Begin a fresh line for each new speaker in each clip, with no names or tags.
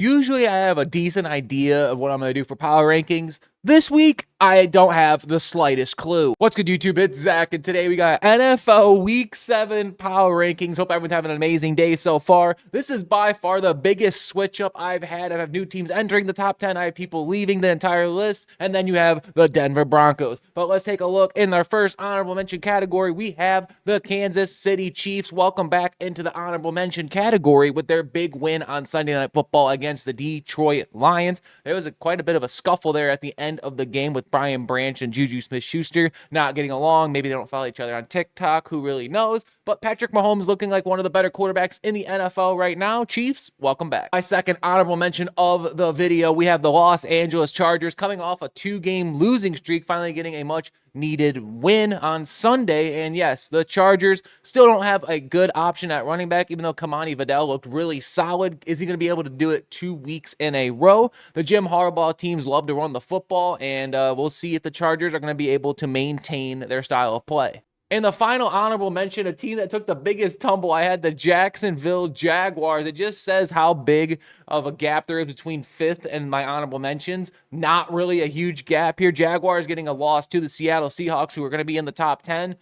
Usually I have a decent idea of what I'm going to do for power rankings. This week, I don't have the slightest clue. What's good, YouTube? It's Zach, and today we got NFL Week 7 power rankings. Hope everyone's having an amazing day so far. This is by far the biggest switch up I've had. I have new teams entering the top 10. I have people leaving the entire list, and then you have the Denver Broncos. But let's take a look. In our first honorable mention category, we have the Kansas City Chiefs. Welcome back into the honorable mention category with their big win on Sunday Night Football against the Detroit Lions. There was quite a bit of a scuffle there at the end of the game with Brian Branch and Juju Smith-Schuster not getting along. Maybe they don't follow each other on TikTok. Who really knows? But Patrick Mahomes looking like one of the better quarterbacks in the NFL right now. Chiefs, welcome back. My second honorable mention of the video, we have the Los Angeles Chargers coming off a 2-game losing streak, finally getting a much needed win on Sunday. And yes, the Chargers still don't have a good option at running back, even though Kamani Vidal looked really solid. Is he going to be able to do it 2 weeks in a row? The Jim Harbaugh teams love to run the football, and we'll see if the Chargers are going to be able to maintain their style of play. In the final honorable mention, a team that took the biggest tumble, I had the Jacksonville Jaguars. It just says how big of a gap there is between 5th and my honorable mentions. Not really a huge gap here. Jaguars getting a loss to the Seattle Seahawks, who are going to be in the top 10.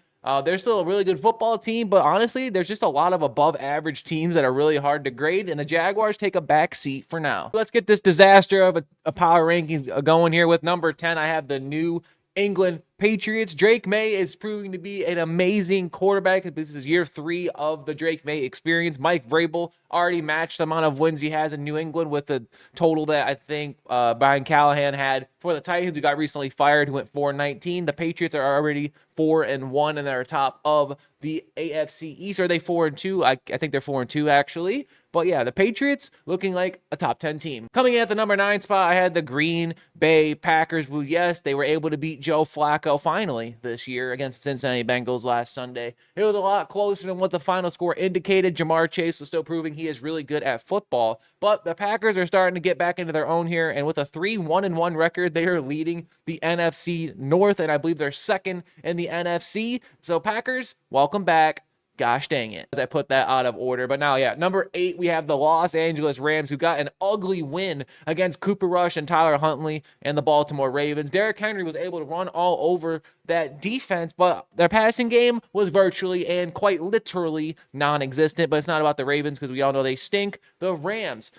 They're still a really good football team, but honestly, there's just a lot of above average teams that are really hard to grade, and the Jaguars take a back seat for now. Let's get this disaster of a power rankings going here. With number 10, I have the New England Patriots. Drake May is proving to be an amazing quarterback. This is year 3 of the Drake May experience. Mike Vrabel already matched the amount of wins he has in New England with the total that I think Brian Callahan had for the Titans, who got recently fired, who went 4-19. The Patriots are already 4-1, and they're top of the AFC East. Are they 4-2? I think they're 4-2 actually. But yeah, the Patriots looking like a top 10 team. Coming in at the number 9 spot, I had the Green Bay Packers. Well, yes, they were able to beat Joe Flacco finally this year against the Cincinnati Bengals last Sunday. It was a lot closer than what the final score indicated. Jamar Chase was still proving he is really good at football. But the Packers are starting to get back into their own here. And with a 3-1-1 record, they are leading the NFC North. And I believe they're second in the NFC. So Packers, welcome back. Gosh dang it, as I put that out of order. But now, yeah, number 8, we have the Los Angeles Rams, who got an ugly win against Cooper Rush and Tyler Huntley and the Baltimore Ravens. Derrick Henry was able to run all over that defense, but their passing game was virtually and quite literally non-existent. But it's not about the Ravens, because we all know they stink. The Rams.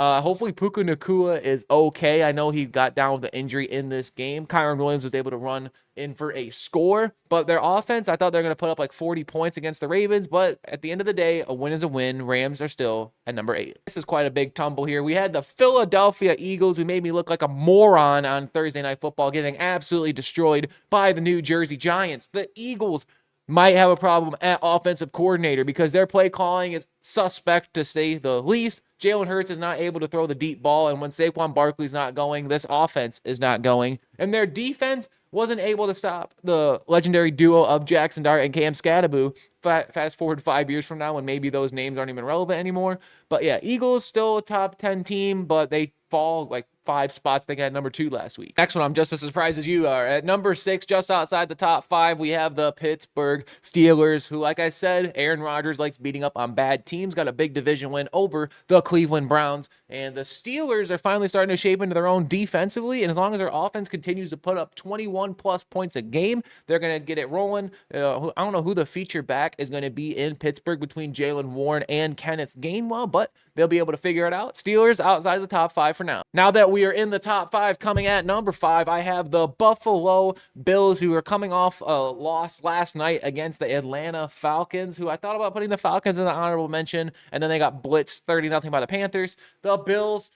Hopefully Puka Nacua is okay. I know he got down with the injury in this game. Kyron Williams was able to run in for a score, but their offense, I thought they were going to put up like 40 points against the Ravens, but at the end of the day, a win is a win. Rams are still at number 8. This is quite a big tumble here. We had the Philadelphia Eagles, who made me look like a moron on Thursday Night Football, getting absolutely destroyed by the New Jersey Giants. The Eagles might have a problem at offensive coordinator, because their play calling is suspect, to say the least. Jalen Hurts is not able to throw the deep ball, and when Saquon Barkley's not going, this offense is not going. And their defense wasn't able to stop the legendary duo of Jackson Dart and Cam Scadaboo. Fast forward 5 years from now, when maybe those names aren't even relevant anymore. But yeah, Eagles still a top 10 team, but they fall like 5 spots. They got number 2 last week. Next one, I'm just as surprised as you are. At number 6, just outside the top 5, we have the Pittsburgh Steelers, who, like I said, Aaron Rodgers likes beating up on bad teams. Got a big division win over the Cleveland Browns. And the Steelers are finally starting to shape into their own defensively. And as long as their offense continues to put up 21+ points a game, they're going to get it rolling. I don't know who the feature back is going to be in Pittsburgh between Jaylen Warren and Kenneth Gainwell, but they'll be able to figure it out. Steelers outside the top 5 for now. Now that we are in the top 5, coming at number 5, I have the Buffalo Bills, who are coming off a loss last night against the Atlanta Falcons, who I thought about putting the Falcons in the honorable mention, and then they got blitzed 30-0 by the Panthers. The Bills,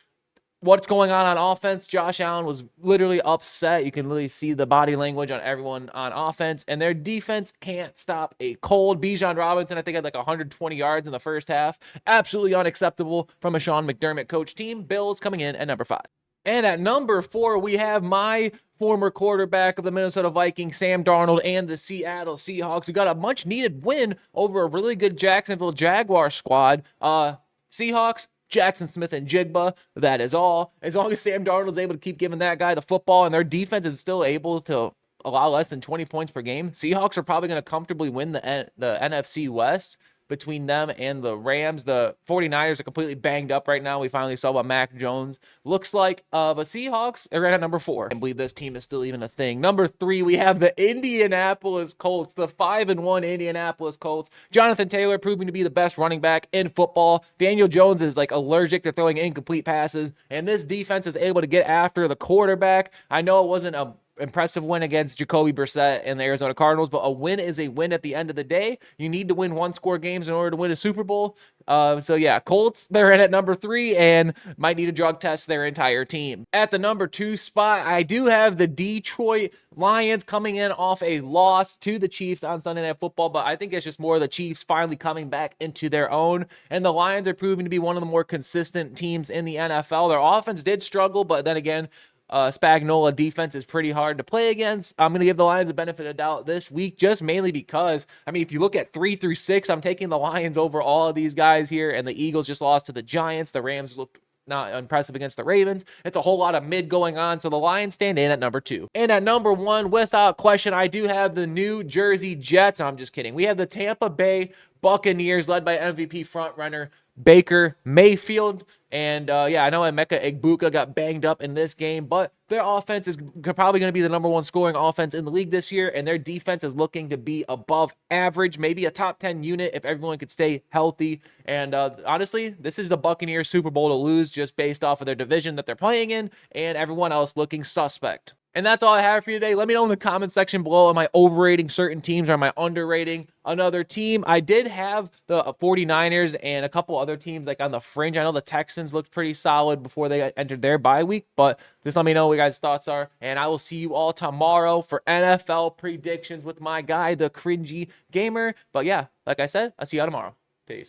what's going on offense? Josh Allen was literally upset. You can literally see the body language on everyone on offense, and their defense can't stop a cold. Bijan Robinson, I think, had like 120 yards in the first half. Absolutely unacceptable from a Sean McDermott coach team. Bills coming in at number 5. And at number 4, we have my former quarterback of the Minnesota Vikings, Sam Darnold, and the Seattle Seahawks, who got a much-needed win over a really good Jacksonville Jaguars squad. Seahawks, Jackson Smith and Jigba, that is all. As long as Sam Darnold is able to keep giving that guy the football, and their defense is still able to allow less than 20 points per game, Seahawks are probably going to comfortably win the NFC West. between them and the Rams. The 49ers are completely banged up right now. We finally saw what Mac Jones looks like. But Seahawks are right at number 4. I believe this team is still even a thing. Number 3, we have the Indianapolis Colts, the 5-1 Indianapolis Colts. Jonathan Taylor proving to be the best running back in football. Daniel Jones is like allergic to throwing incomplete passes, and this defense is able to get after the quarterback. I know it wasn't a impressive win against Jacoby Brissett and the Arizona Cardinals, but a win is a win at the end of the day. You need to win one-score games in order to win a Super Bowl. So yeah, Colts, they're in at number 3 and might need to drug test their entire team. At the number 2 spot, I do have the Detroit Lions coming in off a loss to the Chiefs on Sunday Night Football, but I think it's just more the Chiefs finally coming back into their own, and the Lions are proving to be one of the more consistent teams in the NFL. Their offense did struggle, but then again, Spagnuolo defense is pretty hard to play against. I'm going to give the Lions the benefit of doubt this week, just mainly because, I mean, if you look at 3 through 6, I'm taking the Lions over all of these guys here, and the Eagles just lost to the Giants. The Rams looked not impressive against the Ravens. It's a whole lot of mid going on, so the Lions stand in at number 2. And at number 1, without question, I do have the New Jersey Jets. I'm just kidding. We have the Tampa Bay Buccaneers, led by MVP frontrunner Baker Mayfield. And yeah, I know Emeka Egbuka got banged up in this game, but their offense is probably going to be the number 1 scoring offense in the league this year, and their defense is looking to be above average, maybe a top 10 unit if everyone could stay healthy. And honestly, this is the Buccaneers Super Bowl to lose just based off of their division that they're playing in and everyone else looking suspect. And that's all I have for you today. Let me know in the comment section below, am I overrating certain teams or am I underrating another team? I did have the 49ers and a couple other teams like on the fringe. I know the Texans looked pretty solid before they entered their bye week, but just let me know what your guys' thoughts are. And I will see you all tomorrow for NFL predictions with my guy, the Cringy Gamer. But yeah, like I said, I'll see you all tomorrow. Peace.